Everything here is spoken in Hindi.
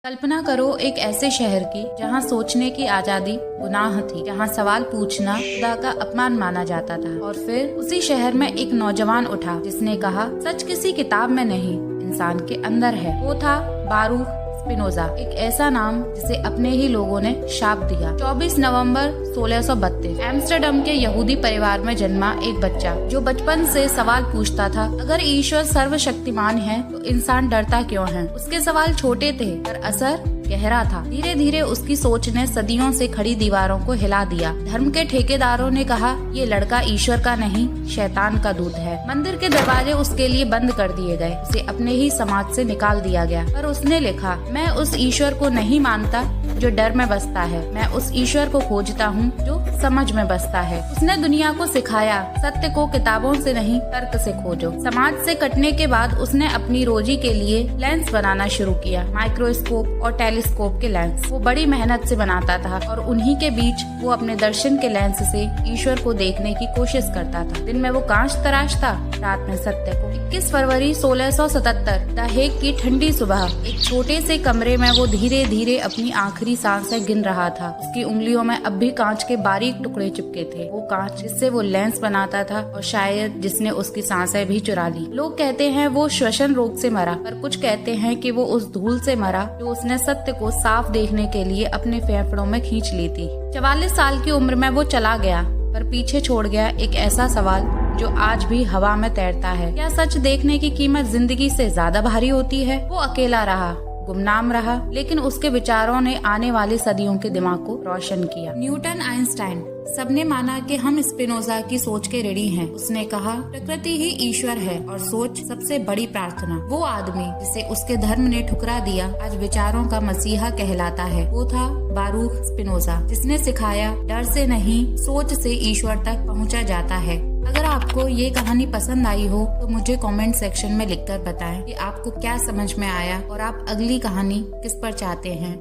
कल्पना करो एक ऐसे शहर की जहाँ सोचने की आजादी गुनाह थी, जहाँ सवाल पूछना खुदा का अपमान माना जाता था। और फिर उसी शहर में एक नौजवान उठा जिसने कहा, सच किसी किताब में नहीं, इंसान के अंदर है। वो था बारूक स्पिनोजा, एक ऐसा नाम जिसे अपने ही लोगों ने शाप दिया। 24 नवंबर 1632 एम्स्टर्डम के यहूदी परिवार में जन्मा एक बच्चा जो बचपन से सवाल पूछता था, अगर ईश्वर सर्वशक्तिमान है तो इंसान डरता क्यों है। उसके सवाल छोटे थे पर असर गहरा था। धीरे धीरे उसकी सोच ने सदियों से खड़ी दीवारों को हिला दिया। धर्म के ठेकेदारों ने कहा, ये लड़का ईश्वर का नहीं, शैतान का दूत है। मंदिर के दरवाजे उसके लिए बंद कर दिए गए, उसे अपने ही समाज से निकाल दिया गया। पर उसने लिखा, मैं उस ईश्वर को नहीं मानता जो डर में बसता है, मैं उस ईश्वर को खोजता हूँ जो समझ में बसता है। उसने दुनिया को सिखाया, सत्य को किताबों से नहीं तर्क से खोजो। समाज से कटने के बाद उसने अपनी रोजी के लिए लेंस बनाना शुरू किया, माइक्रोस्कोप और टेलीस्कोप के लेंस। वो बड़ी मेहनत से बनाता था और उन्हीं के बीच वो अपने दर्शन के लेंस से ईश्वर को देखने की कोशिश करता था। दिन में वो कांच तराशता, रात में सत्य को। 21 फरवरी 1677 द हेग की ठंडी सुबह एक छोटे से कमरे में वो धीरे धीरे अपनी आखिरी सांसें गिन रहा था। उसकी उंगलियों में अब भी कांच के बारीक टुकड़े चिपके थे, वो कांच जिससे वो लेंस बनाता था और शायद जिसने उसकी सांसें भी चुरा ली। लोग कहते हैं वो श्वसन रोग से मरा, पर कुछ कहते हैं कि वो उस धूल से मरा जो उसने सत्य को साफ देखने के लिए अपने फेफड़ों में खींच ली थी। 44 साल की उम्र में वो चला गया, पर पीछे छोड़ गया एक ऐसा सवाल जो आज भी हवा में तैरता है। क्या सच देखने की कीमत जिंदगी से ज्यादा भारी होती है? वो अकेला रहा, गुमनाम रहा, लेकिन उसके विचारों ने आने वाली सदियों के दिमाग को रोशन किया। न्यूटन, आइंस्टाइन, सबने माना कि हम स्पिनोजा की सोच के ऋणी हैं। उसने कहा, प्रकृति ही ईश्वर है और सोच सबसे बड़ी प्रार्थना। वो आदमी जिसे उसके धर्म ने ठुकरा दिया आज विचारों का मसीहा कहलाता है। वो था बारूक स्पिनोजा, जिसने सिखाया, डर से नहीं सोच से ईश्वर तक पहुंचा जाता है। अगर आपको ये कहानी पसंद आई हो तो मुझे कमेंट सेक्शन में लिखकर बताएं कि आपको क्या समझ में आया और आप अगली कहानी किस पर चाहते हैं।